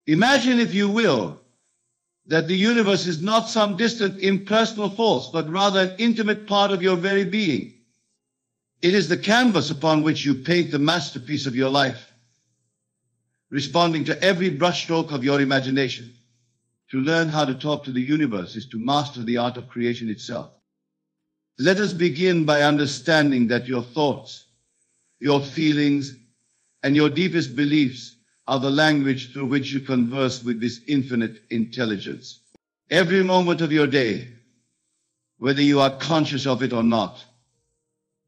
Imagine, if you will, that the universe is not some distant impersonal force, but rather an intimate part of your very being. It is the canvas upon which you paint the masterpiece of your life, responding to every brushstroke of your imagination. To learn how to talk to the universe is to master the art of creation itself. Let us begin by understanding that your thoughts, your feelings, and your deepest beliefs are the language through which you converse with this infinite intelligence. Every moment of your day, whether you are conscious of it or not,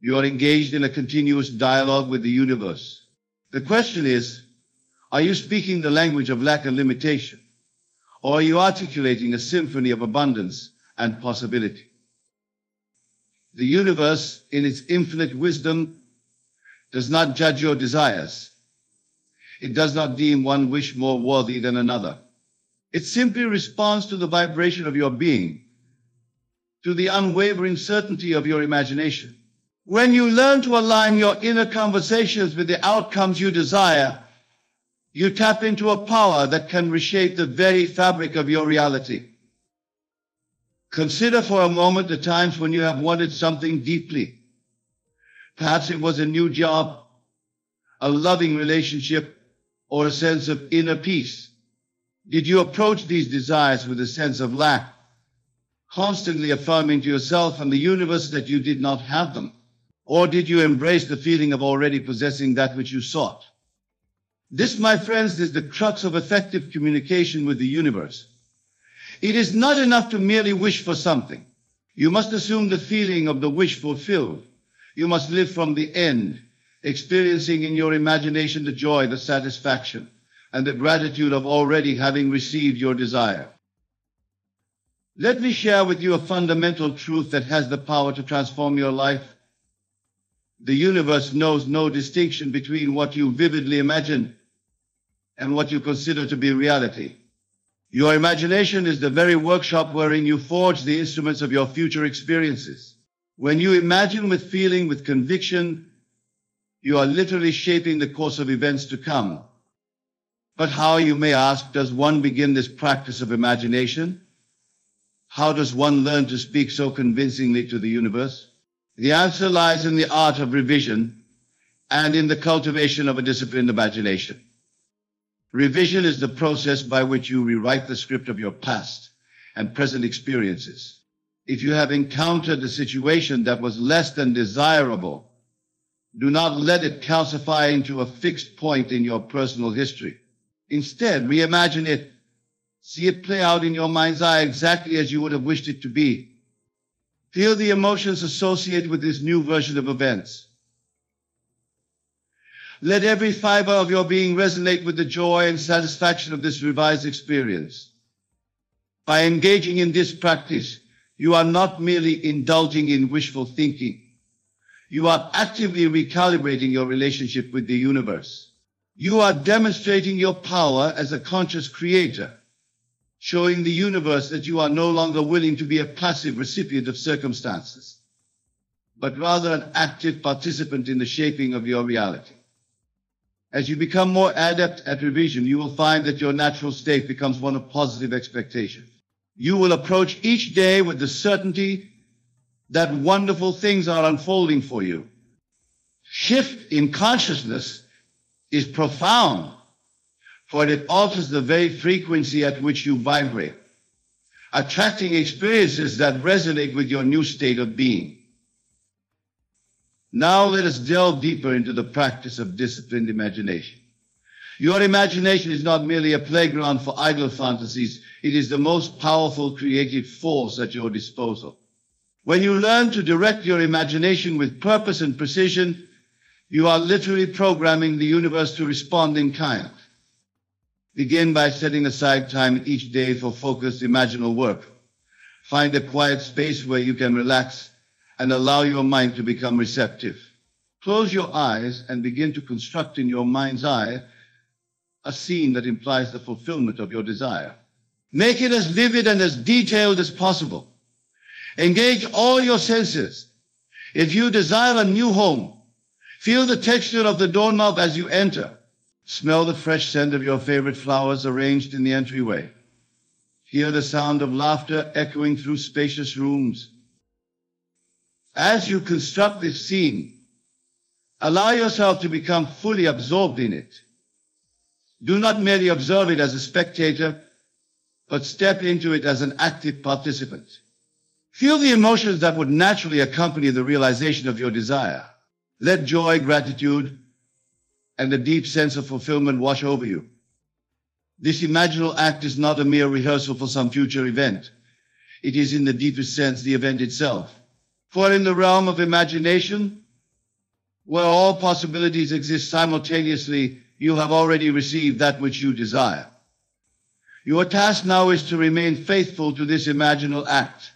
you are engaged in a continuous dialogue with the universe. The question is, are you speaking the language of lack and limitation, or are you articulating a symphony of abundance and possibility? The universe, in its infinite wisdom, does not judge your desires. It does not deem one wish more worthy than another. It simply responds to the vibration of your being, to the unwavering certainty of your imagination. When you learn to align your inner conversations with the outcomes you desire, you tap into a power that can reshape the very fabric of your reality. Consider for a moment the times when you have wanted something deeply. Perhaps it was a new job, a loving relationship, or a sense of inner peace. Did you approach these desires with a sense of lack, constantly affirming to yourself and the universe that you did not have them? Or did you embrace the feeling of already possessing that which you sought? This, my friends, is the crux of effective communication with the universe. It is not enough to merely wish for something. You must assume the feeling of the wish fulfilled. You must live from the end, experiencing in your imagination the joy, the satisfaction, and the gratitude of already having received your desire. Let me share with you a fundamental truth that has the power to transform your life. The universe knows no distinction between what you vividly imagine and what you consider to be reality. Your imagination is the very workshop wherein you forge the instruments of your future experiences. When you imagine with feeling, with conviction, you are literally shaping the course of events to come. But how, you may ask, does one begin this practice of imagination? How does one learn to speak so convincingly to the universe? The answer lies in the art of revision and in the cultivation of a disciplined imagination. Revision is the process by which you rewrite the script of your past and present experiences. If you have encountered a situation that was less than desirable, do not let it calcify into a fixed point in your personal history. Instead, reimagine it. See it play out in your mind's eye exactly as you would have wished it to be. Feel the emotions associated with this new version of events. Let every fiber of your being resonate with the joy and satisfaction of this revised experience. By engaging in this practice, you are not merely indulging in wishful thinking. You are actively recalibrating your relationship with the universe. You are demonstrating your power as a conscious creator, showing the universe that you are no longer willing to be a passive recipient of circumstances, but rather an active participant in the shaping of your reality. As you become more adept at revision, you will find that your natural state becomes one of positive expectation. You will approach each day with the certainty that wonderful things are unfolding for you. Shift in consciousness is profound, for it alters the very frequency at which you vibrate, attracting experiences that resonate with your new state of being. Now let us delve deeper into the practice of disciplined imagination. Your imagination is not merely a playground for idle fantasies. It is the most powerful creative force at your disposal. When you learn to direct your imagination with purpose and precision, you are literally programming the universe to respond in kind. Begin by setting aside time each day for focused imaginal work. Find a quiet space where you can relax and allow your mind to become receptive. Close your eyes and begin to construct in your mind's eye a scene that implies the fulfillment of your desire. Make it as vivid and as detailed as possible. Engage all your senses. If you desire a new home, feel the texture of the doorknob as you enter. Smell the fresh scent of your favorite flowers arranged in the entryway. Hear the sound of laughter echoing through spacious rooms. As you construct this scene, allow yourself to become fully absorbed in it. Do not merely observe it as a spectator, but step into it as an active participant. Feel the emotions that would naturally accompany the realization of your desire. Let joy, gratitude, and a deep sense of fulfillment wash over you. This imaginal act is not a mere rehearsal for some future event. It is in the deepest sense the event itself. For in the realm of imagination, where all possibilities exist simultaneously, you have already received that which you desire. Your task now is to remain faithful to this imaginal act,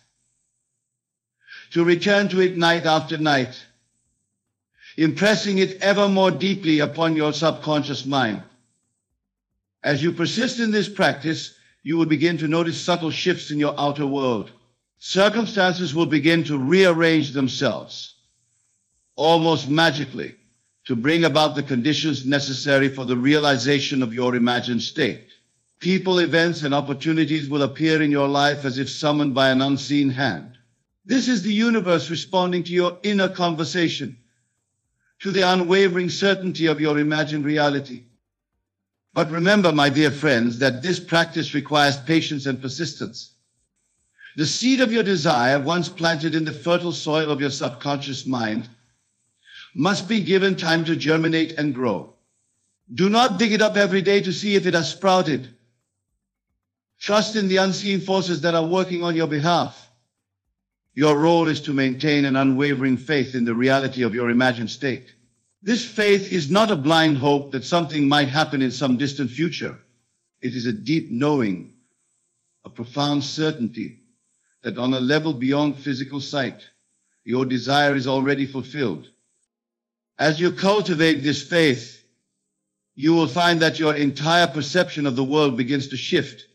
to return to it night after night, impressing it ever more deeply upon your subconscious mind. As you persist in this practice, you will begin to notice subtle shifts in your outer world. Circumstances will begin to rearrange themselves, almost magically, to bring about the conditions necessary for the realization of your imagined state. People, events, and opportunities will appear in your life as if summoned by an unseen hand. This is the universe responding to your inner conversation, to the unwavering certainty of your imagined reality. But remember, my dear friends, that this practice requires patience and persistence. The seed of your desire, once planted in the fertile soil of your subconscious mind, must be given time to germinate and grow. Do not dig it up every day to see if it has sprouted. Trust in the unseen forces that are working on your behalf. Your role is to maintain an unwavering faith in the reality of your imagined state. This faith is not a blind hope that something might happen in some distant future. It is a deep knowing, a profound certainty that on a level beyond physical sight, your desire is already fulfilled. As you cultivate this faith, you will find that your entire perception of the world begins to shift.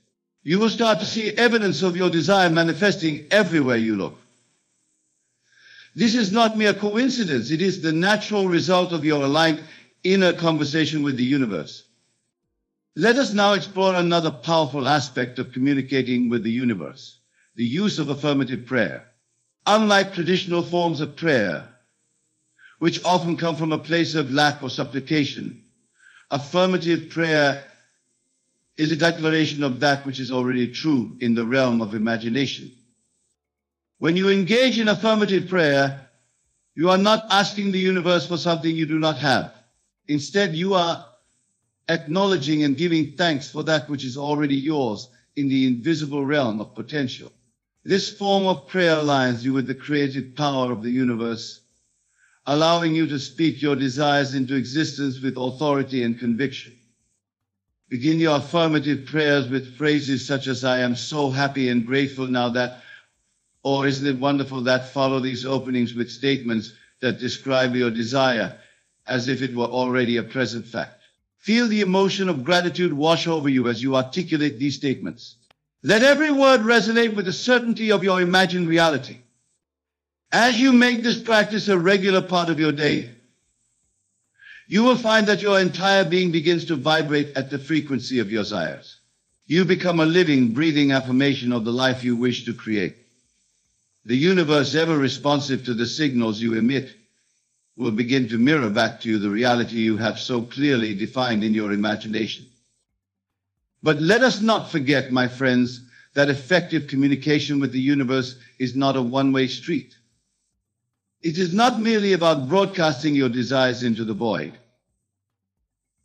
You will start to see evidence of your desire manifesting everywhere you look. This is not mere coincidence. It is the natural result of your aligned inner conversation with the universe. Let us now explore another powerful aspect of communicating with the universe, the use of affirmative prayer. Unlike traditional forms of prayer, which often come from a place of lack or supplication, affirmative prayer is a declaration of that which is already true in the realm of imagination. When you engage in affirmative prayer, you are not asking the universe for something you do not have. Instead, you are acknowledging and giving thanks for that which is already yours in the invisible realm of potential. This form of prayer aligns you with the creative power of the universe, allowing you to speak your desires into existence with authority and conviction. Begin your affirmative prayers with phrases such as, "I am so happy and grateful now that," or "Isn't it wonderful that?" Follow these openings with statements that describe your desire as if it were already a present fact. Feel the emotion of gratitude wash over you as you articulate these statements. Let every word resonate with the certainty of your imagined reality. As you make this practice a regular part of your day, you will find that your entire being begins to vibrate at the frequency of your desires. You become a living, breathing affirmation of the life you wish to create. The universe, ever responsive to the signals you emit, will begin to mirror back to you the reality you have so clearly defined in your imagination. But let us not forget, my friends, that effective communication with the universe is not a one-way street. It is not merely about broadcasting your desires into the void.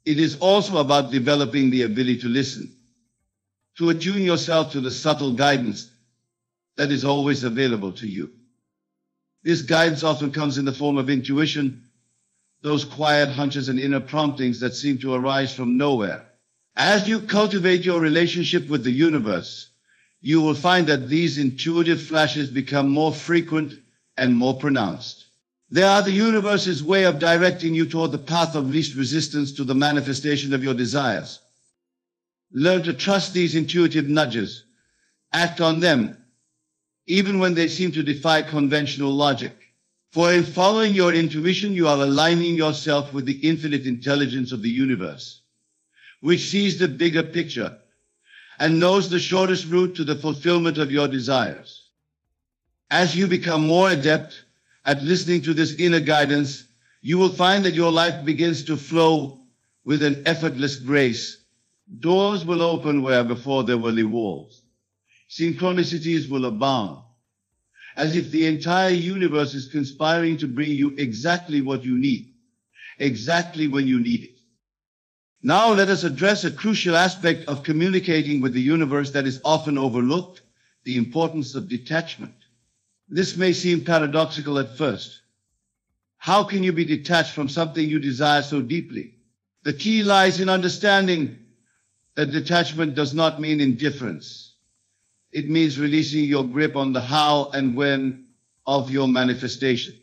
It is also about developing the ability to listen, to attune yourself to the subtle guidance that is always available to you. This guidance often comes in the form of intuition, those quiet hunches and inner promptings that seem to arise from nowhere. As you cultivate your relationship with the universe, you will find that these intuitive flashes become more frequent and more pronounced. They are the universe's way of directing you toward the path of least resistance to the manifestation of your desires. Learn to trust these intuitive nudges. Act on them, even when they seem to defy conventional logic. For in following your intuition, you are aligning yourself with the infinite intelligence of the universe. which sees the bigger picture and knows the shortest route to the fulfillment of your desires. As you become more adept at listening to this inner guidance, you will find that your life begins to flow with an effortless grace. Doors will open where before there were walls. Synchronicities will abound, as if the entire universe is conspiring to bring you exactly what you need, exactly when you need it. Now let us address a crucial aspect of communicating with the universe that is often overlooked, the importance of detachment. This may seem paradoxical at first. How can you be detached from something you desire so deeply? The key lies in understanding that detachment does not mean indifference. It means releasing your grip on the how and when of your manifestation.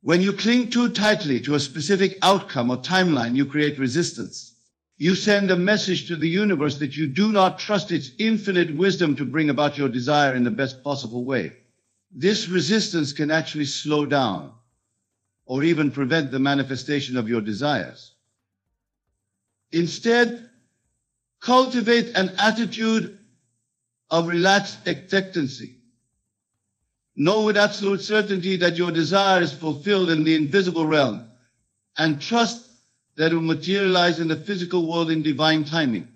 When you cling too tightly to a specific outcome or timeline, you create resistance. You send a message to the universe that you do not trust its infinite wisdom to bring about your desire in the best possible way. This resistance can actually slow down or even prevent the manifestation of your desires. Instead, cultivate an attitude of relaxed expectancy. Know with absolute certainty that your desire is fulfilled in the invisible realm, and trust that it will materialize in the physical world in divine timing.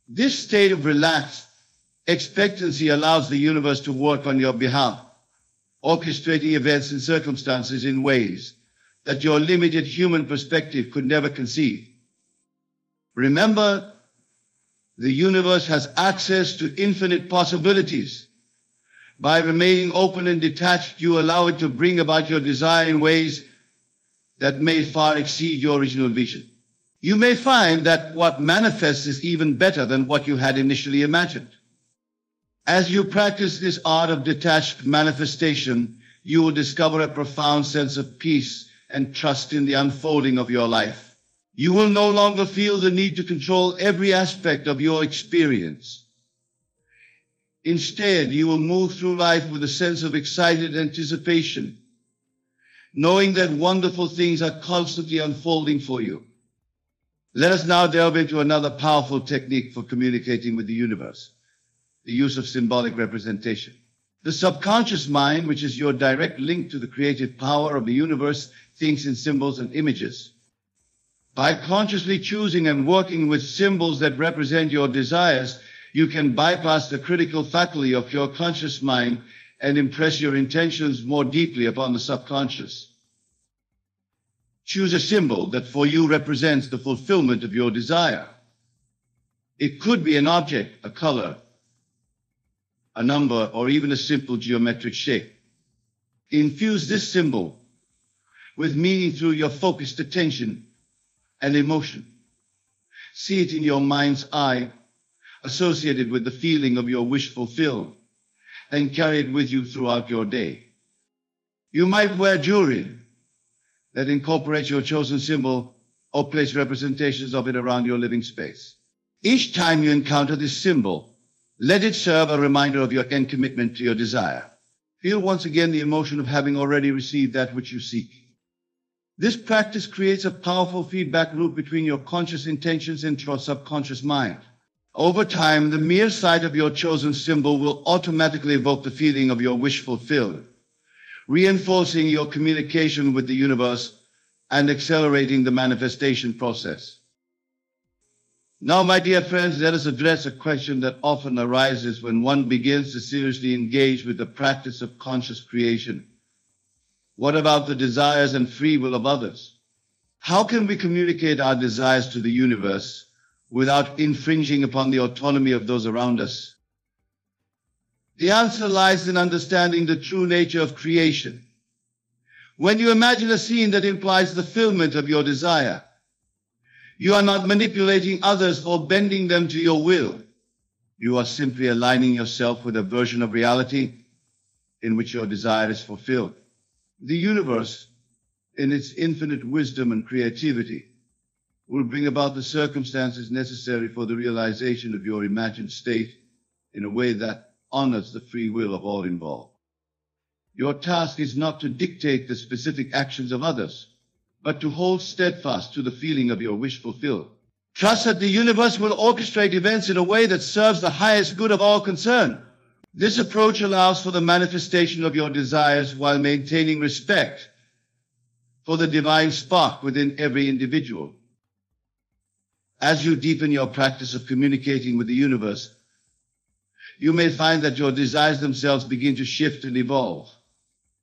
This state of relaxed expectancy allows the universe to work on your behalf, orchestrating events and circumstances in ways that your limited human perspective could never conceive. Remember, the universe has access to infinite possibilities. By remaining open and detached, you allow it to bring about your desire in ways that may far exceed your original vision. You may find that what manifests is even better than what you had initially imagined. As you practice this art of detached manifestation, you will discover a profound sense of peace and trust in the unfolding of your life. You will no longer feel the need to control every aspect of your experience. Instead, you will move through life with a sense of excited anticipation, knowing that wonderful things are constantly unfolding for you. Let us now delve into another powerful technique for communicating with the universe: the use of symbolic representation. The subconscious mind, which is your direct link to the creative power of the universe, thinks in symbols and images. By consciously choosing and working with symbols that represent your desires, you can bypass the critical faculty of your conscious mind and impress your intentions more deeply upon the subconscious. Choose a symbol that for you represents the fulfillment of your desire. It could be an object, a color, a number, or even a simple geometric shape. Infuse this symbol with meaning through your focused attention and emotion. See it in your mind's eye, associated with the feeling of your wish fulfilled, and carry it with you throughout your day. You might wear jewelry that incorporates your chosen symbol or place representations of it around your living space. Each time you encounter this symbol, let it serve a reminder of your end commitment to your desire. Feel once again the emotion of having already received that which you seek. This practice creates a powerful feedback loop between your conscious intentions and your subconscious mind. Over time, the mere sight of your chosen symbol will automatically evoke the feeling of your wish fulfilled, reinforcing your communication with the universe and accelerating the manifestation process. Now, my dear friends, let us address a question that often arises when one begins to seriously engage with the practice of conscious creation. What about the desires and free will of others? How can we communicate our desires to the universe without infringing upon the autonomy of those around us? The answer lies in understanding the true nature of creation. When you imagine a scene that implies the fulfillment of your desire, you are not manipulating others or bending them to your will. You are simply aligning yourself with a version of reality in which your desire is fulfilled. The universe, in its infinite wisdom and creativity, will bring about the circumstances necessary for the realization of your imagined state in a way that honors the free will of all involved. Your task is not to dictate the specific actions of others, but to hold steadfast to the feeling of your wish fulfilled. Trust that the universe will orchestrate events in a way that serves the highest good of all concerned. This approach allows for the manifestation of your desires while maintaining respect for the divine spark within every individual. As you deepen your practice of communicating with the universe, you may find that your desires themselves begin to shift and evolve.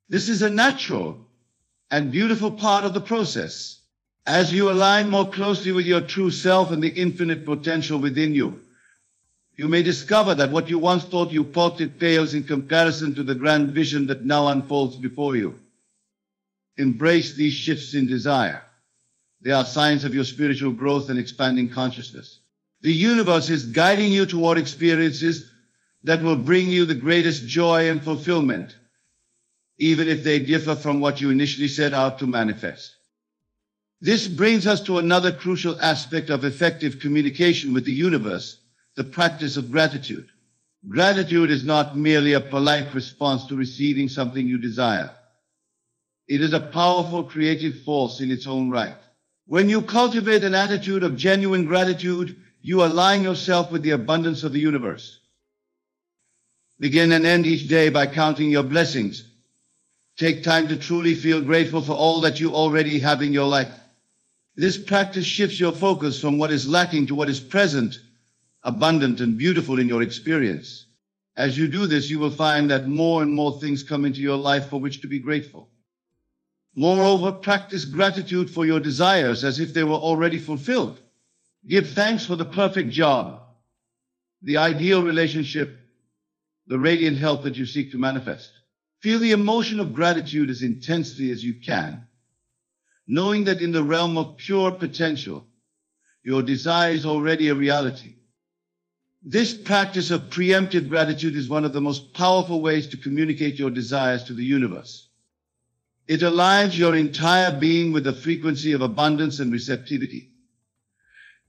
This is a natural and beautiful part of the process. As you align more closely with your true self and the infinite potential within you, you may discover that what you once thought you possessed pales in comparison to the grand vision that now unfolds before you. Embrace these shifts in desire. They are signs of your spiritual growth and expanding consciousness. The universe is guiding you toward experiences that will bring you the greatest joy and fulfillment, even if they differ from what you initially set out to manifest. This brings us to another crucial aspect of effective communication with the universe, the practice of gratitude. Gratitude is not merely a polite response to receiving something you desire. It is a powerful creative force in its own right. When you cultivate an attitude of genuine gratitude, you align yourself with the abundance of the universe. Begin and end each day by counting your blessings. Take time to truly feel grateful for all that you already have in your life. This practice shifts your focus from what is lacking to what is present, abundant and beautiful in your experience. As you do this, you will find that more and more things come into your life for which to be grateful. Moreover, practice gratitude for your desires as if they were already fulfilled. Give thanks for the perfect job, the ideal relationship, the radiant health that you seek to manifest. Feel the emotion of gratitude as intensely as you can, knowing that in the realm of pure potential, your desire is already a reality. This practice of preemptive gratitude is one of the most powerful ways to communicate your desires to the universe. It aligns your entire being with the frequency of abundance and receptivity.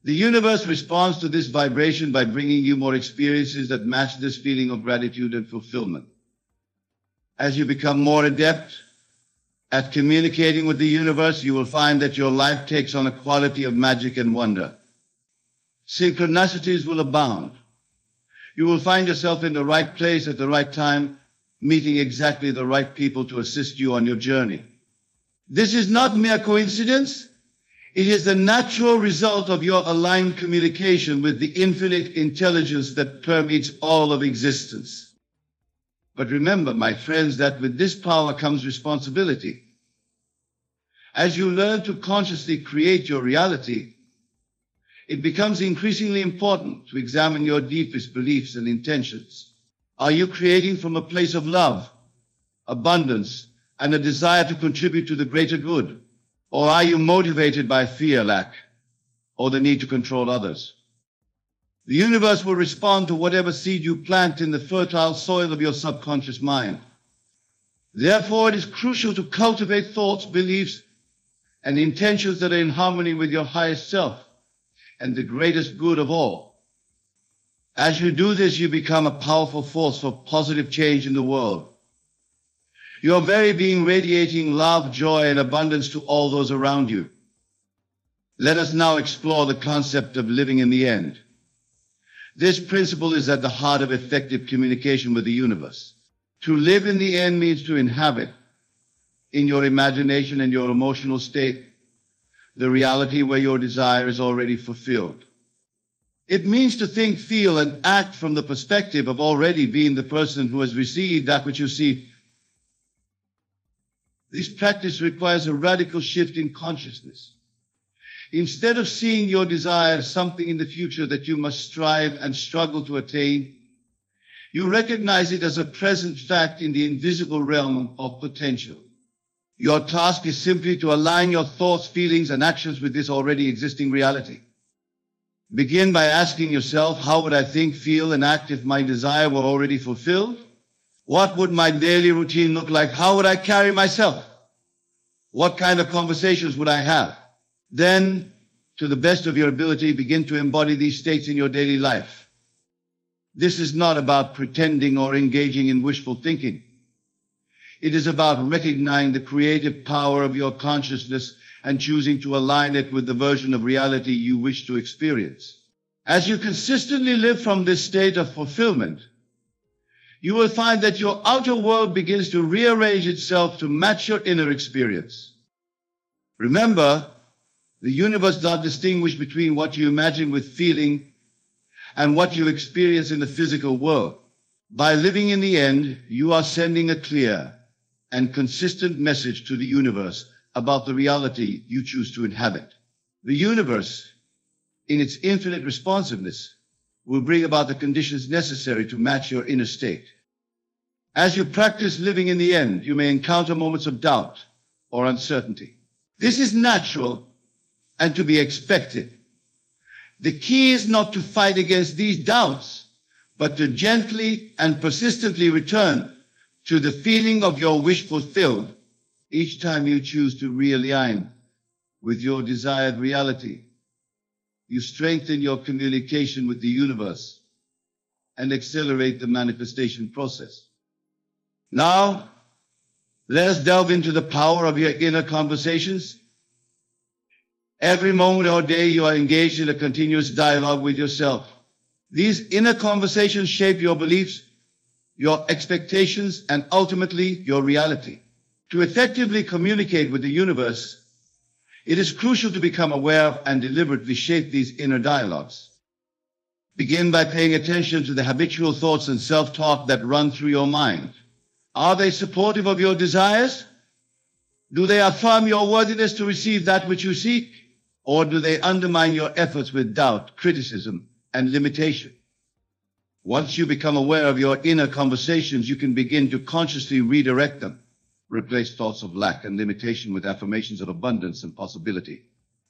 The universe responds to this vibration by bringing you more experiences that match this feeling of gratitude and fulfillment. As you become more adept at communicating with the universe, you will find that your life takes on a quality of magic and wonder. Synchronicities will abound. You will find yourself in the right place at the right time, meeting exactly the right people to assist you on your journey. This is not mere coincidence. It is the natural result of your aligned communication with the infinite intelligence that permeates all of existence. But remember, my friends, that with this power comes responsibility. As you learn to consciously create your reality, it becomes increasingly important to examine your deepest beliefs and intentions. Are you creating from a place of love, abundance, and a desire to contribute to the greater good? Or are you motivated by fear, lack, or the need to control others? The universe will respond to whatever seed you plant in the fertile soil of your subconscious mind. Therefore, it is crucial to cultivate thoughts, beliefs, and intentions that are in harmony with your highest self and the greatest good of all. As you do this, you become a powerful force for positive change in the world. Your very being radiating love, joy, and abundance to all those around you. Let us now explore the concept of living in the end. This principle is at the heart of effective communication with the universe. To live in the end means to inhabit, in your imagination and your emotional state, the reality where your desire is already fulfilled. It means to think, feel, and act from the perspective of already being the person who has received that which you see. This practice requires a radical shift in consciousness. Instead of seeing your desire as something in the future that you must strive and struggle to attain, you recognize it as a present fact in the invisible realm of potential. Your task is simply to align your thoughts, feelings, and actions with this already existing reality. Begin by asking yourself, how would I think, feel, and act if my desire were already fulfilled? What would my daily routine look like? How would I carry myself? What kind of conversations would I have? Then, to the best of your ability, begin to embody these states in your daily life. This is not about pretending or engaging in wishful thinking. It is about recognizing the creative power of your consciousness and choosing to align it with the version of reality you wish to experience. As you consistently live from this state of fulfillment, you will find that your outer world begins to rearrange itself to match your inner experience. Remember, the universe does not distinguish between what you imagine with feeling and what you experience in the physical world. By living in the end, you are sending a clear and consistent message to the universe about the reality you choose to inhabit. The universe, in its infinite responsiveness, will bring about the conditions necessary to match your inner state. As you practice living in the end, you may encounter moments of doubt or uncertainty. This is natural and to be expected. The key is not to fight against these doubts, but to gently and persistently return to the feeling of your wish fulfilled each time you choose to realign with your desired reality. You strengthen your communication with the universe and accelerate the manifestation process. Now, let us delve into the power of your inner conversations. Every moment or day, you are engaged in a continuous dialogue with yourself. These inner conversations shape your beliefs, your expectations, and ultimately your reality. To effectively communicate with the universe, it is crucial to become aware of and deliberately shape these inner dialogues. Begin by paying attention to the habitual thoughts and self-talk that run through your mind. Are they supportive of your desires? Do they affirm your worthiness to receive that which you seek? Or do they undermine your efforts with doubt, criticism, and limitation? Once you become aware of your inner conversations, you can begin to consciously redirect them. Replace thoughts of lack and limitation with affirmations of abundance and possibility.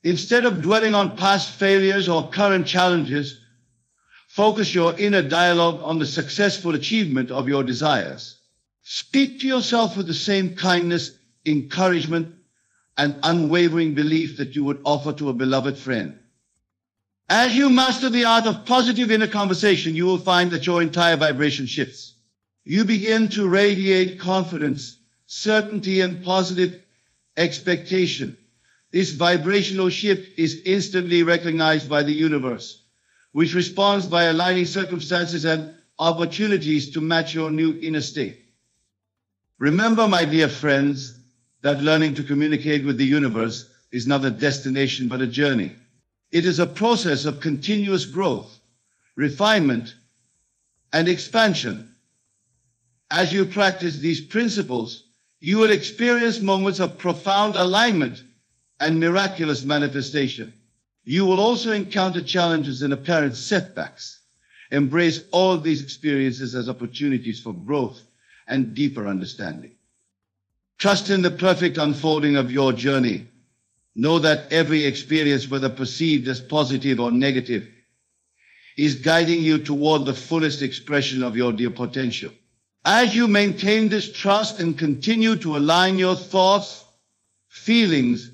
Instead of dwelling on past failures or current challenges, focus your inner dialogue on the successful achievement of your desires. Speak to yourself with the same kindness, encouragement, and unwavering belief that you would offer to a beloved friend. As you master the art of positive inner conversation, you will find that your entire vibration shifts. You begin to radiate confidence, certainty, and positive expectation. This vibrational shift is instantly recognized by the universe, which responds by aligning circumstances and opportunities to match your new inner state. Remember, my dear friends, that learning to communicate with the universe is not a destination but a journey. It is a process of continuous growth, refinement, and expansion. As you practice these principles, you will experience moments of profound alignment and miraculous manifestation. You will also encounter challenges and apparent setbacks. Embrace all these experiences as opportunities for growth and deeper understanding. Trust in the perfect unfolding of your journey. Know that every experience, whether perceived as positive or negative, is guiding you toward the fullest expression of your dear potential. As you maintain this trust and continue to align your thoughts, feelings,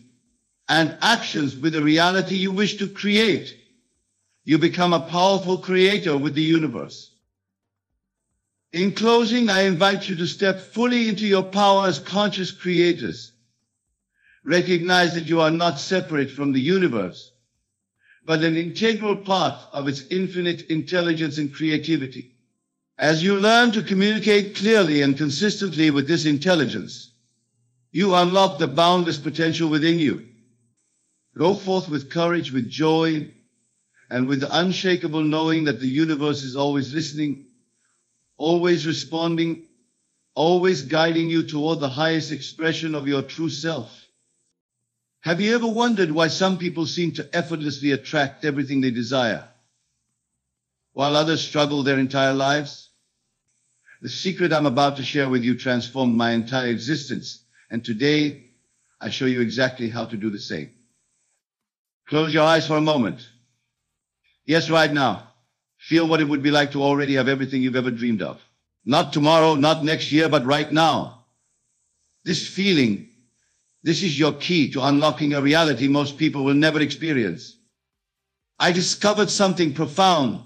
and actions with the reality you wish to create, you become a powerful creator with the universe. In closing, I invite you to step fully into your power as conscious creators. Recognize that you are not separate from the universe, but an integral part of its infinite intelligence and creativity. As you learn to communicate clearly and consistently with this intelligence, you unlock the boundless potential within you. Go forth with courage, with joy, and with the unshakable knowing that the universe is always listening, always responding, always guiding you toward the highest expression of your true self. Have you ever wondered why some people seem to effortlessly attract everything they desire, while others struggle their entire lives? The secret I'm about to share with you transformed my entire existence, and today I show you exactly how to do the same. Close your eyes for a moment. Yes, right now. Feel what it would be like to already have everything you've ever dreamed of. Not tomorrow, not next year, but right now. This feeling, this is your key to unlocking a reality most people will never experience. I discovered something profound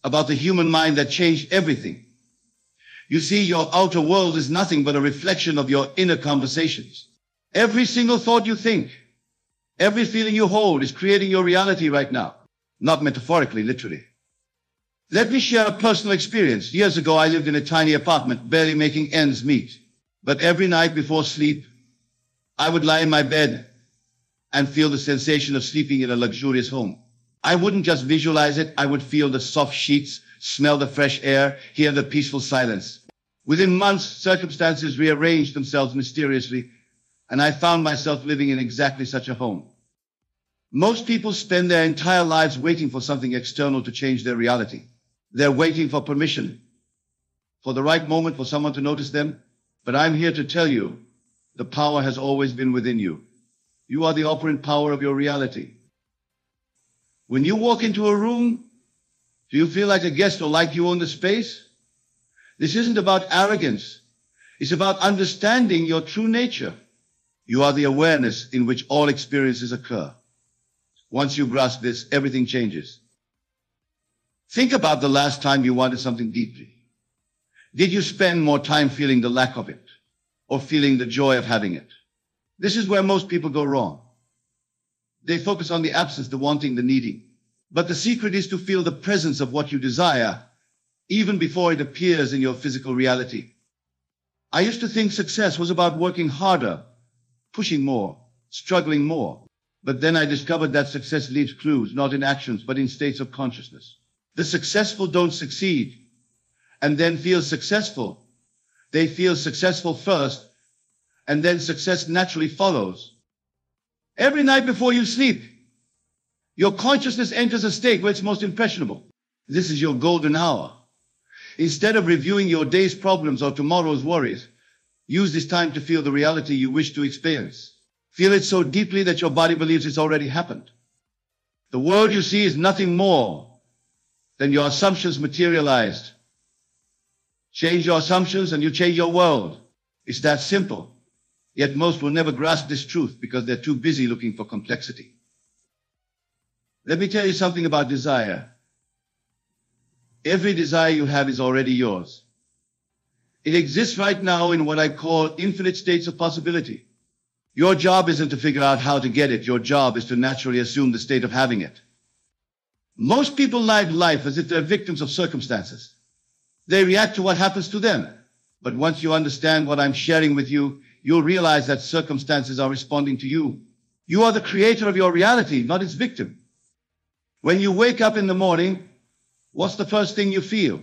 about the human mind that changed everything. You see, your outer world is nothing but a reflection of your inner conversations. Every single thought you think, Every feeling you hold is creating your reality right now. Not metaphorically, literally. Let me share a personal experience. Years ago, I lived in a tiny apartment, barely making ends meet. But every night before sleep, I would lie in my bed and feel the sensation of sleeping in a luxurious home. I wouldn't just visualize it, I would feel the soft sheets, smell the fresh air, hear the peaceful silence. Within months, circumstances rearranged themselves mysteriously, and I found myself living in exactly such a home. Most people spend their entire lives waiting for something external to change their reality. They're waiting for permission, for the right moment for someone to notice them. But I'm here to tell you, the power has always been within you. You are the operant power of your reality. When you walk into a room, do you feel like a guest or like you own the space? This isn't about arrogance. It's about understanding your true nature. You are the awareness in which all experiences occur. Once you grasp this, everything changes. Think about the last time you wanted something deeply. Did you spend more time feeling the lack of it or feeling the joy of having it? This is where most people go wrong. They focus on the absence, the wanting, the needing. But the secret is to feel the presence of what you desire, even before it appears in your physical reality. I used to think success was about working harder, pushing more, struggling more. But then I discovered that success leaves clues, not in actions, but in states of consciousness. The successful don't succeed and then feel successful. They feel successful first, and then success naturally follows. Every night before you sleep, your consciousness enters a state where it's most impressionable. This is your golden hour. Instead of reviewing your day's problems or tomorrow's worries, use this time to feel the reality you wish to experience. Feel it so deeply that your body believes it's already happened. The world you see is nothing more than your assumptions materialized. Change your assumptions and you change your world. It's that simple. Yet most will never grasp this truth because they're too busy looking for complexity. Let me tell you something about desire. Every desire you have is already yours. It exists right now in what I call infinite states of possibility. Your job isn't to figure out how to get it. Your job is to naturally assume the state of having it. Most people live life as if they're victims of circumstances. They react to what happens to them. But once you understand what I'm sharing with you, you'll realize that circumstances are responding to you. You are the creator of your reality, not its victim. When you wake up in the morning, what's the first thing you feel?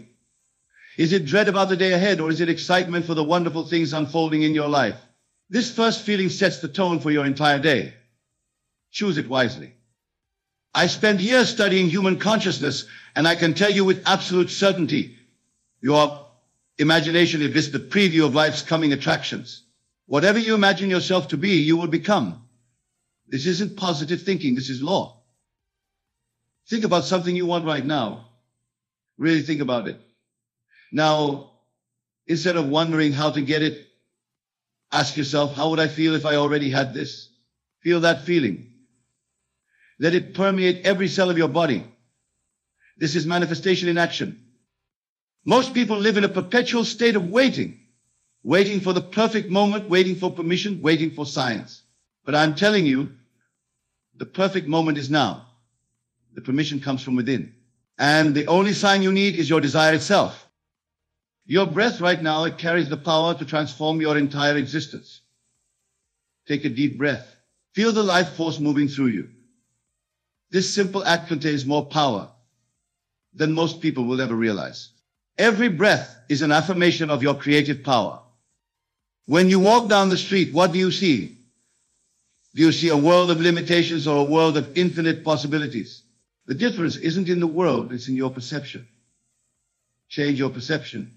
Is it dread about the day ahead, or is it excitement for the wonderful things unfolding in your life? This first feeling sets the tone for your entire day. Choose it wisely. I spent years studying human consciousness, and I can tell you with absolute certainty, your imagination is just the preview of life's coming attractions. Whatever you imagine yourself to be, you will become. This isn't positive thinking, this is law. Think about something you want right now. Really think about it. Now, instead of wondering how to get it, ask yourself, how would I feel if I already had this? Feel that feeling. Let it permeate every cell of your body. This is manifestation in action. Most people live in a perpetual state of waiting. Waiting for the perfect moment, waiting for permission, waiting for science. But I'm telling you, the perfect moment is now. The permission comes from within. And the only sign you need is your desire itself. Your breath right now, it carries the power to transform your entire existence. Take a deep breath. Feel the life force moving through you. This simple act contains more power than most people will ever realize. Every breath is an affirmation of your creative power. When you walk down the street, what do you see? Do you see a world of limitations or a world of infinite possibilities? The difference isn't in the world, it's in your perception. Change your perception,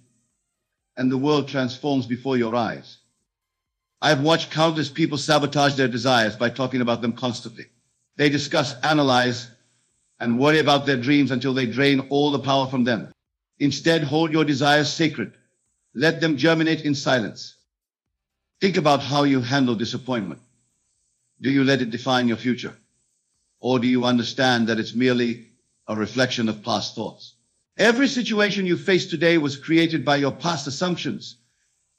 and the world transforms before your eyes. I've watched countless people sabotage their desires by talking about them constantly. They discuss, analyze, and worry about their dreams until they drain all the power from them. Instead, hold your desires sacred. Let them germinate in silence. Think about how you handle disappointment. Do you let it define your future? Or do you understand that it's merely a reflection of past thoughts? Every situation you face today was created by your past assumptions.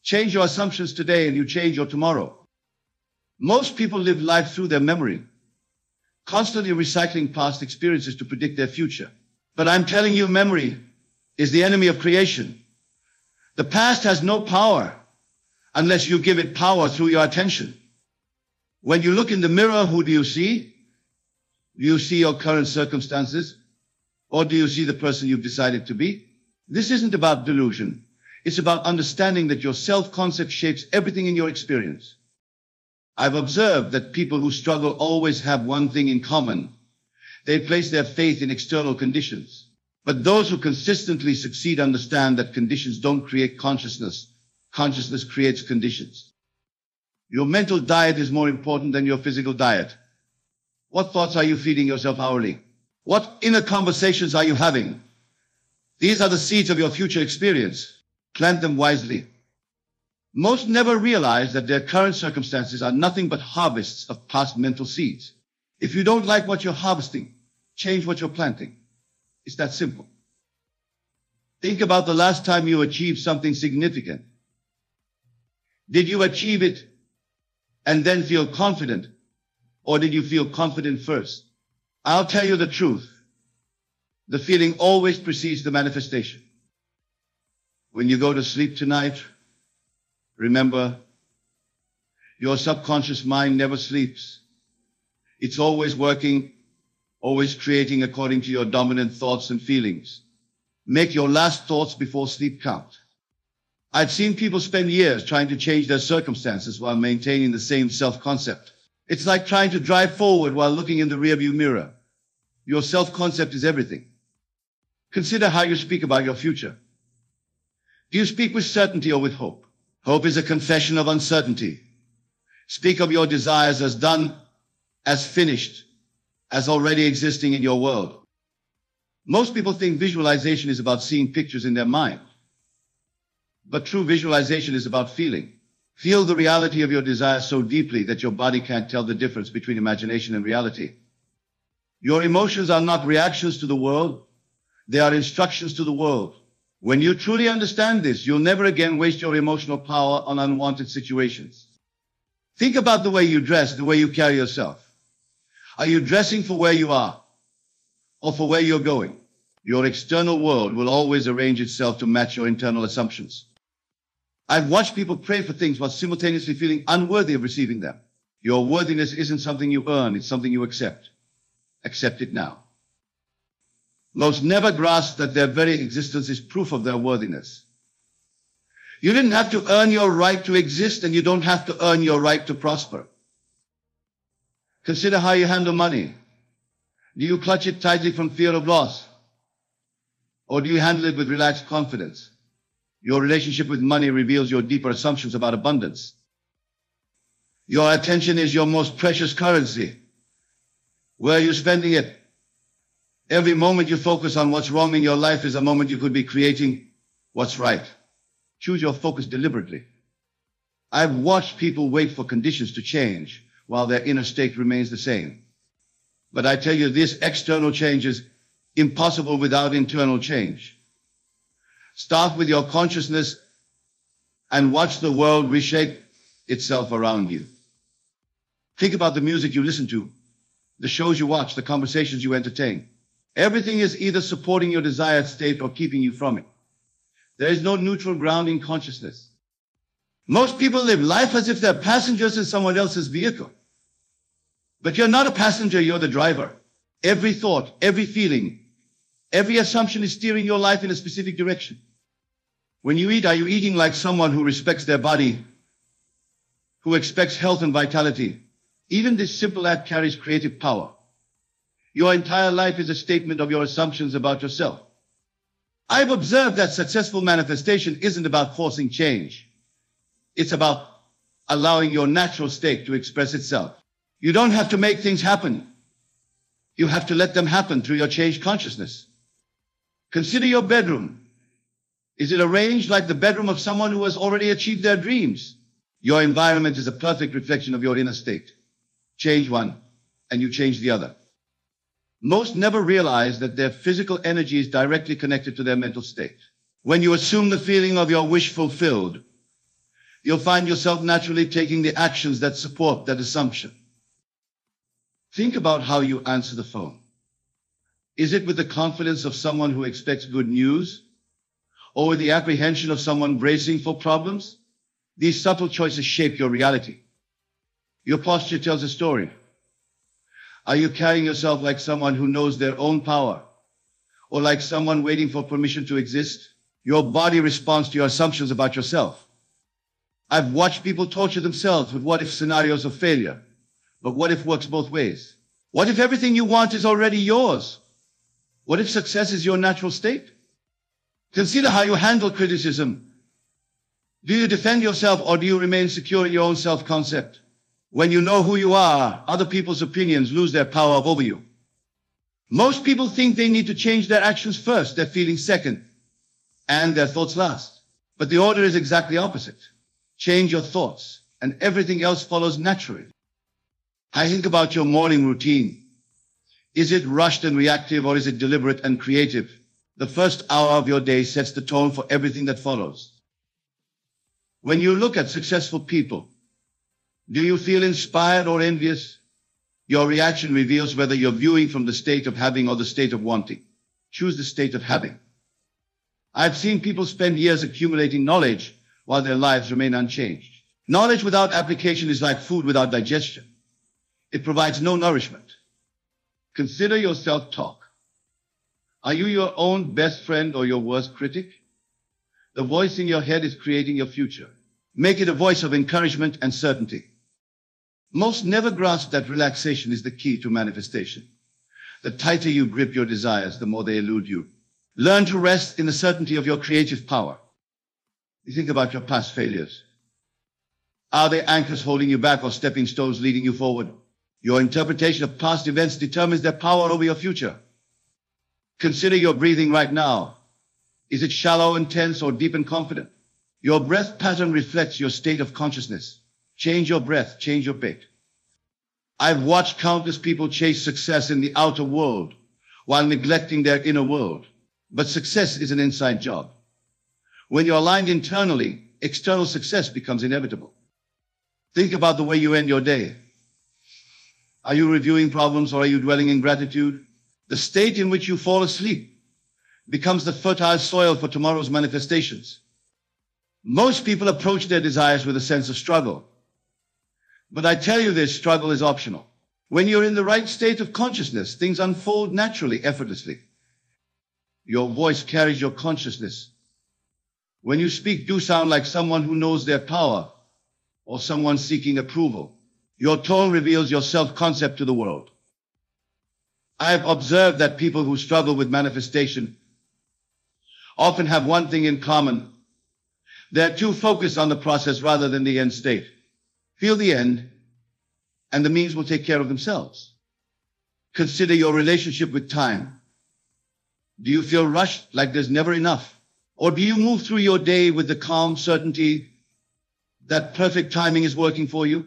Change your assumptions today and you change your tomorrow. Most people live life through their memory. constantly recycling past experiences to predict their future. But I'm telling you, memory is the enemy of creation. The past has no power unless you give it power through your attention. When you look in the mirror, who do you see? Do you see your current circumstances? Or do you see the person you've decided to be? This isn't about delusion. It's about understanding that your self-concept shapes everything in your experience. I've observed that people who struggle always have one thing in common. They place their faith in external conditions. But those who consistently succeed understand that conditions don't create consciousness. Consciousness creates conditions. Your mental diet is more important than your physical diet. What thoughts are you feeding yourself hourly? What inner conversations are you having? These are the seeds of your future experience. Plant them wisely. Most never realize that their current circumstances are nothing but harvests of past mental seeds. If you don't like what you're harvesting, change what you're planting. It's that simple. Think about the last time you achieved something significant. Did you achieve it and then feel confident? Or did you feel confident first? I'll tell you the truth. The feeling always precedes the manifestation. When you go to sleep tonight, remember, your subconscious mind never sleeps. It's always working, always creating according to your dominant thoughts and feelings. Make your last thoughts before sleep count. I've seen people spend years trying to change their circumstances while maintaining the same self-concept. It's like trying to drive forward while looking in the rearview mirror. Your self-concept is everything. Consider how you speak about your future. Do you speak with certainty or with hope? Hope is a confession of uncertainty. Speak of your desires as done, as finished, as already existing in your world. Most people think visualization is about seeing pictures in their mind. But true visualization is about feeling. Feel the reality of your desires so deeply that your body can't tell the difference between imagination and reality. Your emotions are not reactions to the world. They are instructions to the world. When you truly understand this, you'll never again waste your emotional power on unwanted situations. Think about the way you dress, the way you carry yourself. Are you dressing for where you are or for where you're going? Your external world will always arrange itself to match your internal assumptions. I've watched people pray for things while simultaneously feeling unworthy of receiving them. Your worthiness isn't something you earn, it's something you accept. Accept it now. Most never grasp that their very existence is proof of their worthiness. You didn't have to earn your right to exist, and you don't have to earn your right to prosper. Consider how you handle money. Do you clutch it tightly from fear of loss? Or do you handle it with relaxed confidence? Your relationship with money reveals your deeper assumptions about abundance. Your attention is your most precious currency. Where are you spending it? Every moment you focus on what's wrong in your life is a moment you could be creating what's right. Choose your focus deliberately. I've watched people wait for conditions to change while their inner state remains the same. But I tell you, this external change is impossible without internal change. Start with your consciousness and watch the world reshape itself around you. Think about the music you listen to, the shows you watch, the conversations you entertain. Everything is either supporting your desired state or keeping you from it. There is no neutral ground in consciousness. Most people live life as if they're passengers in someone else's vehicle. But you're not a passenger, you're the driver. Every thought, every feeling, every assumption is steering your life in a specific direction. When you eat, are you eating like someone who respects their body, who expects health and vitality? Even this simple act carries creative power. Your entire life is a statement of your assumptions about yourself. I've observed that successful manifestation isn't about forcing change. It's about allowing your natural state to express itself. You don't have to make things happen. You have to let them happen through your changed consciousness. Consider your bedroom. Is it arranged like the bedroom of someone who has already achieved their dreams? Your environment is a perfect reflection of your inner state. Change one, and you change the other. Most never realize that their physical energy is directly connected to their mental state. When you assume the feeling of your wish fulfilled, you'll find yourself naturally taking the actions that support that assumption. Think about how you answer the phone. Is it with the confidence of someone who expects good news, or with the apprehension of someone bracing for problems? These subtle choices shape your reality. Your posture tells a story. Are you carrying yourself like someone who knows their own power, or like someone waiting for permission to exist? Your body responds to your assumptions about yourself. I've watched people torture themselves with what if scenarios of failure, but what if works both ways? What if everything you want is already yours? What if success is your natural state? Consider how you handle criticism. Do you defend yourself, or do you remain secure in your own self-concept? When you know who you are, other people's opinions lose their power over you. Most people think they need to change their actions first, their feelings second, and their thoughts last. But the order is exactly opposite. Change your thoughts, and everything else follows naturally. I think about your morning routine. Is it rushed and reactive, or is it deliberate and creative? The first hour of your day sets the tone for everything that follows. When you look at successful people, do you feel inspired or envious? Your reaction reveals whether you're viewing from the state of having or the state of wanting. Choose the state of having. I've seen people spend years accumulating knowledge while their lives remain unchanged. Knowledge without application is like food without digestion. It provides no nourishment. Consider your self-talk. Are you your own best friend or your worst critic? The voice in your head is creating your future. Make it a voice of encouragement and certainty. Most never grasp that relaxation is the key to manifestation. The tighter you grip your desires, the more they elude you. Learn to rest in the certainty of your creative power. You think about your past failures. Are they anchors holding you back or stepping stones leading you forward? Your interpretation of past events determines their power over your future. Consider your breathing right now. Is it shallow and tense or deep and confident? Your breath pattern reflects your state of consciousness. Change your breath, change your bait. I've watched countless people chase success in the outer world while neglecting their inner world. But success is an inside job. When you're aligned internally, external success becomes inevitable. Think about the way you end your day. Are you reviewing problems, or are you dwelling in gratitude? The state in which you fall asleep becomes the fertile soil for tomorrow's manifestations. Most people approach their desires with a sense of struggle. But I tell you this, struggle is optional. When you're in the right state of consciousness, things unfold naturally, effortlessly. Your voice carries your consciousness. When you speak, do sound like someone who knows their power or someone seeking approval. Your tone reveals your self-concept to the world. I've observed that people who struggle with manifestation often have one thing in common. They're too focused on the process rather than the end state. Feel the end, and the means will take care of themselves. Consider your relationship with time. Do you feel rushed, like there's never enough? Or do you move through your day with the calm certainty that perfect timing is working for you?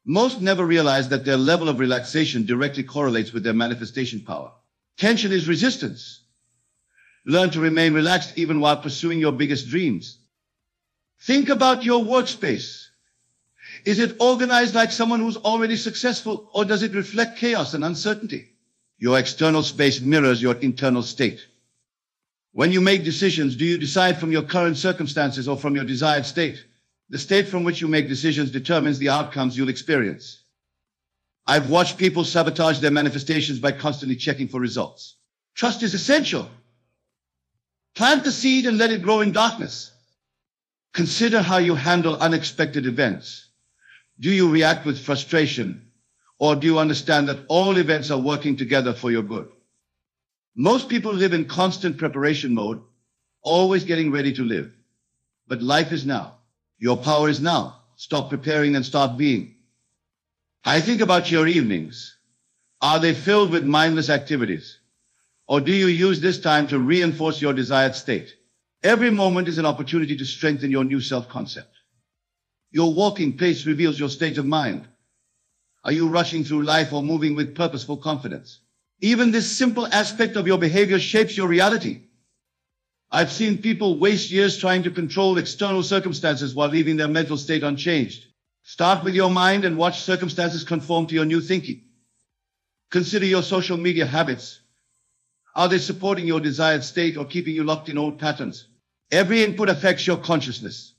Most never realize that their level of relaxation directly correlates with their manifestation power. Tension is resistance. Learn to remain relaxed even while pursuing your biggest dreams. Think about your workspace. Is it organized like someone who's already successful, or does it reflect chaos and uncertainty? Your external space mirrors your internal state. When you make decisions, do you decide from your current circumstances or from your desired state? The state from which you make decisions determines the outcomes you'll experience. I've watched people sabotage their manifestations by constantly checking for results. Trust is essential. Plant the seed and let it grow in darkness. Consider how you handle unexpected events. Do you react with frustration, or do you understand that all events are working together for your good? Most people live in constant preparation mode, always getting ready to live. But life is now. Your power is now. Stop preparing and start being. I think about your evenings. Are they filled with mindless activities? Or do you use this time to reinforce your desired state? Every moment is an opportunity to strengthen your new self-concept. Your walking pace reveals your state of mind. Are you rushing through life or moving with purposeful confidence? Even this simple aspect of your behavior shapes your reality. I've seen people waste years trying to control external circumstances while leaving their mental state unchanged. Start with your mind and watch circumstances conform to your new thinking. Consider your social media habits. Are they supporting your desired state or keeping you locked in old patterns? Every input affects your consciousness.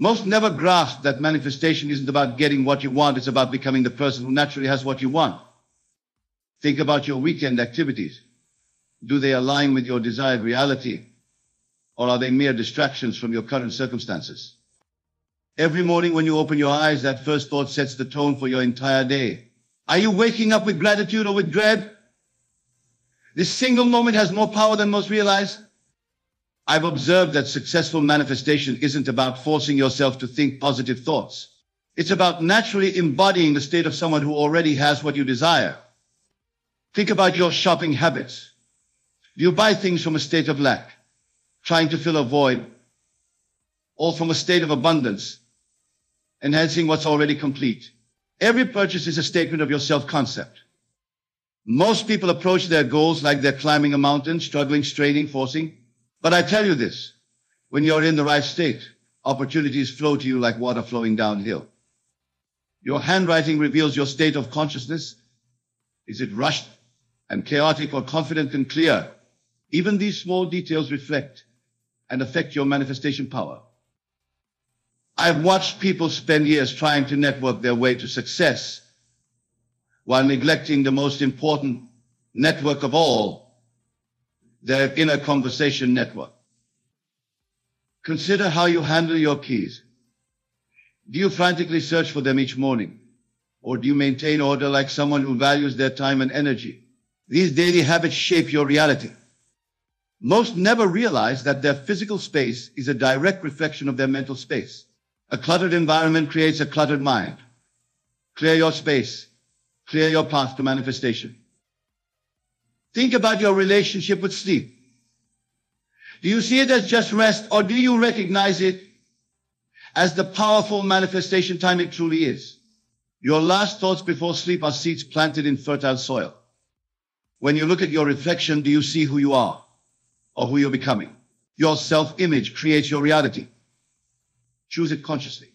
Most never grasp that manifestation isn't about getting what you want, it's about becoming the person who naturally has what you want. Think about your weekend activities. Do they align with your desired reality, or are they mere distractions from your current circumstances? Every morning when you open your eyes, that first thought sets the tone for your entire day. Are you waking up with gratitude or with dread? This single moment has more power than most realize. I've observed that successful manifestation isn't about forcing yourself to think positive thoughts. It's about naturally embodying the state of someone who already has what you desire. Think about your shopping habits. Do you buy things from a state of lack, trying to fill a void, or from a state of abundance, enhancing what's already complete? Every purchase is a statement of your self-concept. Most people approach their goals like they're climbing a mountain, struggling, straining, forcing. But I tell you this, when you're in the right state, opportunities flow to you like water flowing downhill. Your handwriting reveals your state of consciousness. Is it rushed and chaotic or confident and clear? Even these small details reflect and affect your manifestation power. I've watched people spend years trying to network their way to success while neglecting the most important network of all, their inner conversation network. Consider how you handle your keys. Do you frantically search for them each morning? Or do you maintain order like someone who values their time and energy? These daily habits shape your reality. Most never realize that their physical space is a direct reflection of their mental space. A cluttered environment creates a cluttered mind. Clear your space. Clear your path to manifestation. Think about your relationship with sleep. Do you see it as just rest, or do you recognize it as the powerful manifestation time it truly is? Your last thoughts before sleep are seeds planted in fertile soil. When you look at your reflection, do you see who you are or who you're becoming? Your self-image creates your reality. Choose it consciously.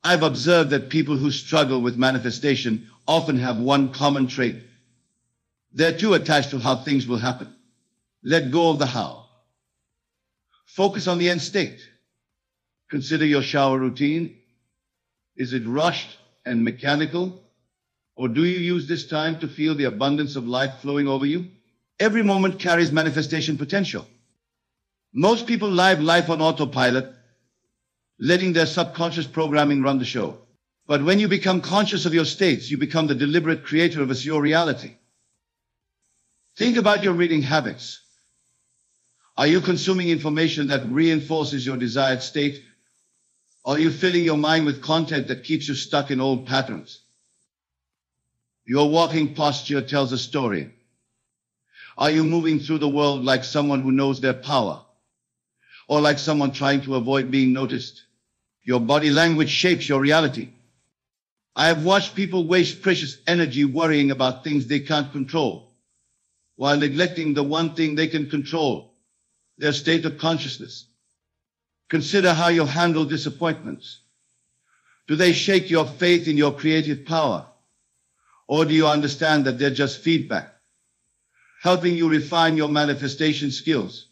I've observed that people who struggle with manifestation often have one common trait. They're too attached to how things will happen. Let go of the how. Focus on the end state. Consider your shower routine. Is it rushed and mechanical? Or do you use this time to feel the abundance of life flowing over you? Every moment carries manifestation potential. Most people live life on autopilot, letting their subconscious programming run the show. But when you become conscious of your states, you become the deliberate creator of your reality. Think about your reading habits. Are you consuming information that reinforces your desired state? Or are you filling your mind with content that keeps you stuck in old patterns? Your walking posture tells a story. Are you moving through the world like someone who knows their power? Or like someone trying to avoid being noticed? Your body language shapes your reality. I have watched people waste precious energy worrying about things they can't control, while neglecting the one thing they can control, their state of consciousness. Consider how you handle disappointments. Do they shake your faith in your creative power? Or do you understand that they're just feedback, helping you refine your manifestation skills?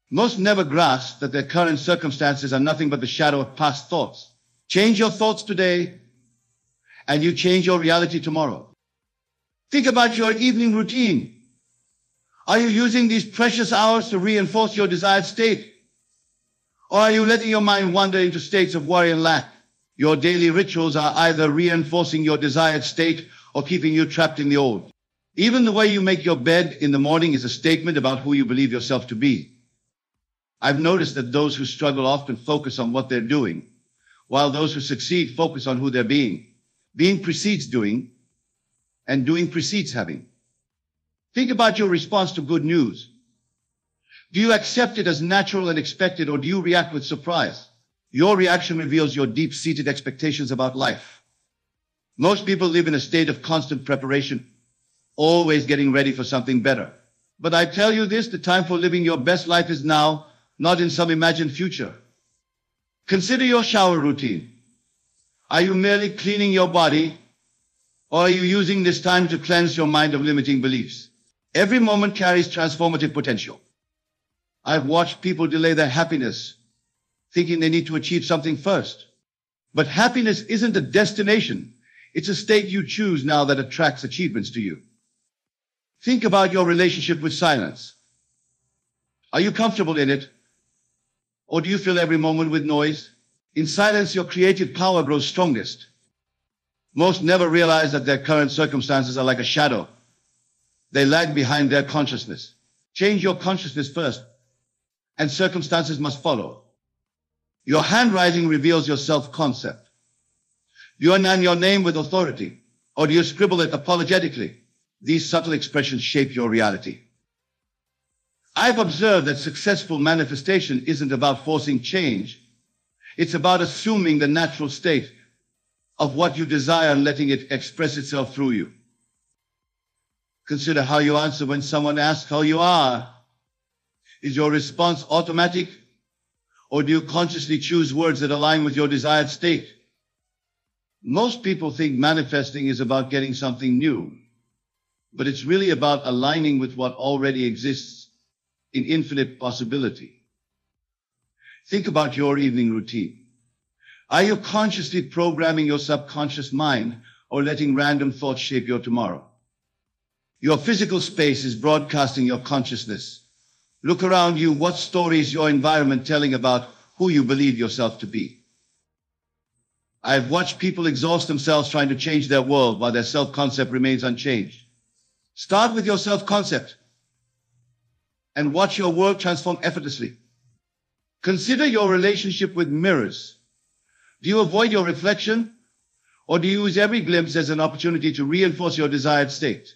Most never grasp that their current circumstances are nothing but the shadow of past thoughts. Change your thoughts today, and you change your reality tomorrow. Think about your evening routine. Are you using these precious hours to reinforce your desired state? Or are you letting your mind wander into states of worry and lack? Your daily rituals are either reinforcing your desired state or keeping you trapped in the old. Even the way you make your bed in the morning is a statement about who you believe yourself to be. I've noticed that those who struggle often focus on what they're doing, while those who succeed focus on who they're being. Being precedes doing, and doing precedes having. Think about your response to good news. Do you accept it as natural and expected, or do you react with surprise? Your reaction reveals your deep-seated expectations about life. Most people live in a state of constant preparation, always getting ready for something better. But I tell you this, the time for living your best life is now, not in some imagined future. Consider your shower routine. Are you merely cleaning your body, Or are you using this time to cleanse your mind of limiting beliefs? Every moment carries transformative potential. I've watched people delay their happiness, thinking they need to achieve something first. But happiness isn't a destination. It's a state you choose now that attracts achievements to you. Think about your relationship with silence. Are you comfortable in it? Or do you fill every moment with noise? In silence, your creative power grows strongest. Most never realize that their current circumstances are like a shadow. They lag behind their consciousness. Change your consciousness first, and circumstances must follow. Your handwriting reveals your self-concept. Do you name your name with authority, or do you scribble it apologetically? These subtle expressions shape your reality. I've observed that successful manifestation isn't about forcing change. It's about assuming the natural state of what you desire and letting it express itself through you. Consider how you answer when someone asks how you are. Is your response automatic, or do you consciously choose words that align with your desired state? Most people think manifesting is about getting something new, but it's really about aligning with what already exists in infinite possibility. Think about your evening routine. Are you consciously programming your subconscious mind or letting random thoughts shape your tomorrow? Your physical space is broadcasting your consciousness. Look around you. What story is your environment telling about who you believe yourself to be? I've watched people exhaust themselves trying to change their world while their self-concept remains unchanged. Start with your self-concept and watch your world transform effortlessly. Consider your relationship with mirrors. Do you avoid your reflection, or do you use every glimpse as an opportunity to reinforce your desired state?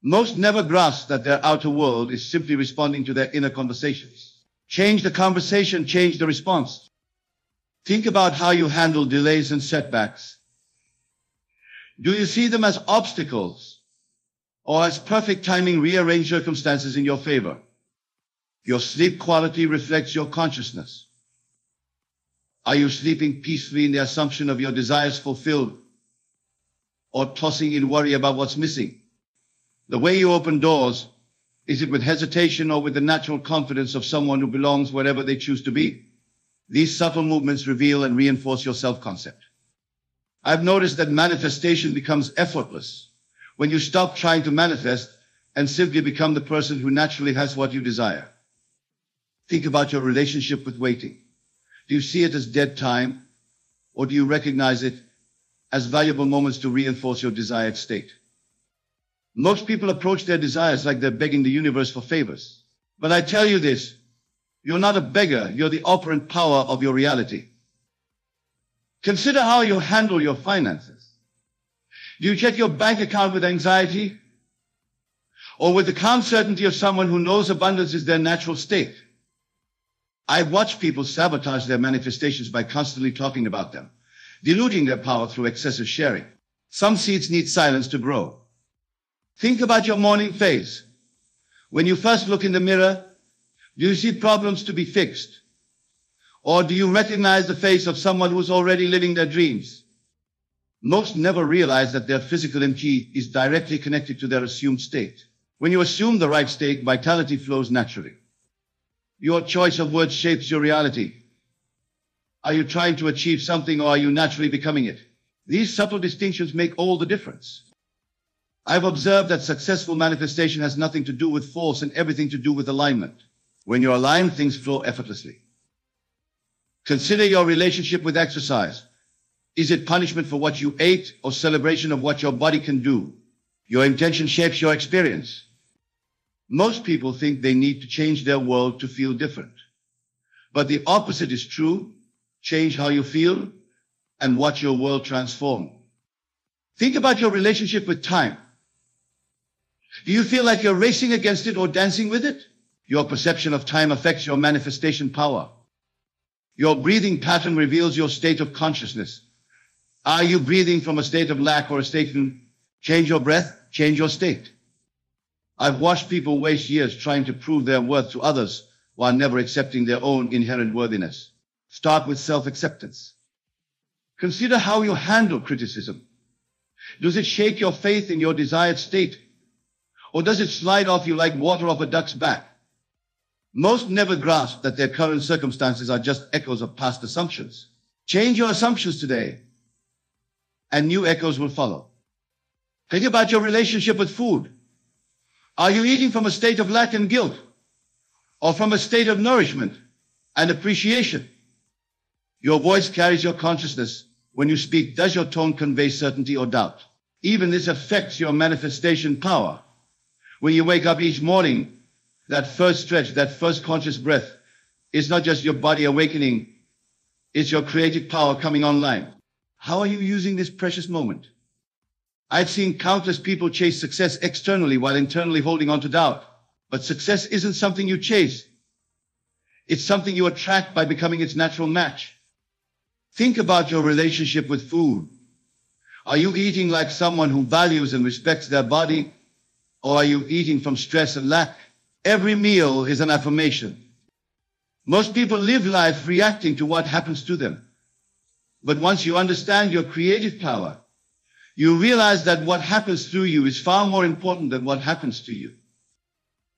Most never grasp that their outer world is simply responding to their inner conversations. Change the conversation, change the response. Think about how you handle delays and setbacks. Do you see them as obstacles, or as perfect timing rearranged circumstances in your favor? Your sleep quality reflects your consciousness. Are you sleeping peacefully in the assumption of your desires fulfilled, or tossing in worry about what's missing? The way you open doors, is it with hesitation or with the natural confidence of someone who belongs wherever they choose to be? These subtle movements reveal and reinforce your self-concept. I've noticed that manifestation becomes effortless when you stop trying to manifest and simply become the person who naturally has what you desire. Think about your relationship with waiting. Do you see it as dead time, or do you recognize it as valuable moments to reinforce your desired state? Most people approach their desires like they're begging the universe for favors. But I tell you this, you're not a beggar, you're the operant power of your reality. Consider how you handle your finances. Do you check your bank account with anxiety, or with the calm certainty of someone who knows abundance is their natural state? I've watched people sabotage their manifestations by constantly talking about them, diluting their power through excessive sharing. Some seeds need silence to grow. Think about your morning phase. When you first look in the mirror, do you see problems to be fixed? Or do you recognize the face of someone who's already living their dreams? Most never realize that their physical MG is directly connected to their assumed state. When you assume the right state, vitality flows naturally. Your choice of words shapes your reality. Are you trying to achieve something, or are you naturally becoming it? These subtle distinctions make all the difference. I've observed that successful manifestation has nothing to do with force and everything to do with alignment. When you're aligned, things flow effortlessly. Consider your relationship with exercise. Is it punishment for what you ate, or celebration of what your body can do? Your intention shapes your experience. Most people think they need to change their world to feel different. But the opposite is true. Change how you feel and watch your world transform. Think about your relationship with time. Do you feel like you're racing against it or dancing with it? Your perception of time affects your manifestation power. Your breathing pattern reveals your state of consciousness. Are you breathing from a state of lack or a state of change your breath, change your state? I've watched people waste years trying to prove their worth to others while never accepting their own inherent worthiness. Start with self-acceptance. Consider how you handle criticism. Does it shake your faith in your desired state? Or does it slide off you like water off a duck's back? Most never grasp that their current circumstances are just echoes of past assumptions. Change your assumptions today, and new echoes will follow. Think about your relationship with food. Are you eating from a state of lack and guilt, or from a state of nourishment and appreciation? Your voice carries your consciousness. When you speak, does your tone convey certainty or doubt? Even this affects your manifestation power. When you wake up each morning, that first stretch, that first conscious breath, is not just your body awakening, it's your creative power coming online. How are you using this precious moment? I've seen countless people chase success externally while internally holding on to doubt. But success isn't something you chase. It's something you attract by becoming its natural match. Think about your relationship with food. Are you eating like someone who values and respects their body? Or are you eating from stress and lack? Every meal is an affirmation. Most people live life reacting to what happens to them. But once you understand your creative power, you realize that what happens through you is far more important than what happens to you.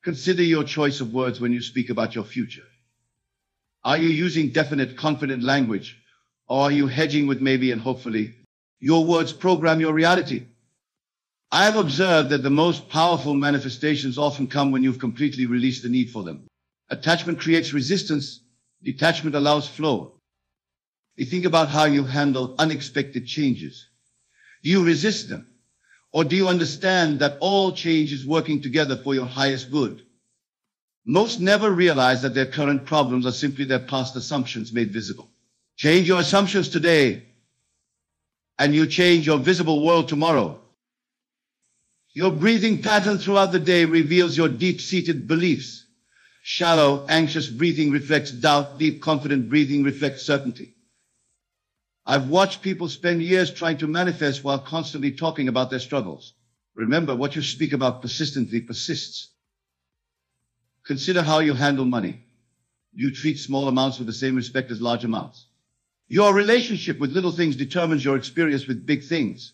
Consider your choice of words when you speak about your future. Are you using definite, confident language? Or are you hedging with maybe and hopefully? Your words program your reality. I have observed that the most powerful manifestations often come when you've completely released the need for them. Attachment creates resistance. Detachment allows flow. You think about how you handle unexpected changes. Do you resist them? Or do you understand that all change is working together for your highest good? Most never realize that their current problems are simply their past assumptions made visible. Change your assumptions today, and you change your visible world tomorrow. Your breathing pattern throughout the day reveals your deep-seated beliefs. Shallow, anxious breathing reflects doubt. Deep, confident breathing reflects certainty. I've watched people spend years trying to manifest while constantly talking about their struggles. Remember, what you speak about persistently persists. Consider how you handle money. Do you treat small amounts with the same respect as large amounts? Your relationship with little things determines your experience with big things.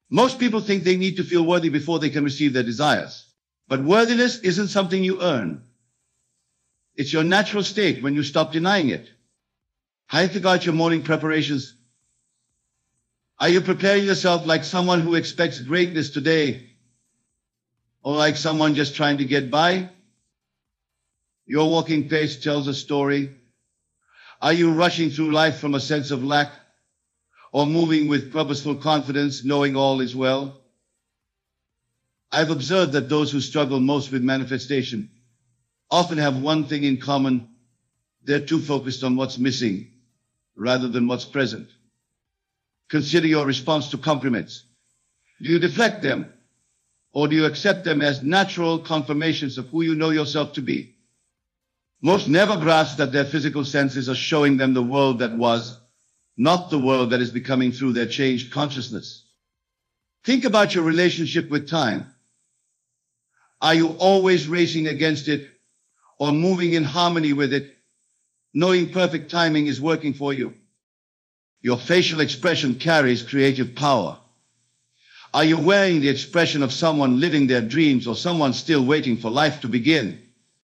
Most people think they need to feel worthy before they can receive their desires. But worthiness isn't something you earn. It's your natural state when you stop denying it. How do you regard your morning preparations? Are you preparing yourself like someone who expects greatness today, or like someone just trying to get by? Your walking pace tells a story. Are you rushing through life from a sense of lack, or moving with purposeful confidence, knowing all is well? I've observed that those who struggle most with manifestation often have one thing in common. They're too focused on what's missing rather than what's present. Consider your response to compliments. Do you deflect them, or do you accept them as natural confirmations of who you know yourself to be? Most never grasp that their physical senses are showing them the world that was, not the world that is becoming through their changed consciousness. Think about your relationship with time. Are you always racing against it, or moving in harmony with it, knowing perfect timing is working for you? Your facial expression carries creative power. Are you wearing the expression of someone living their dreams, or someone still waiting for life to begin?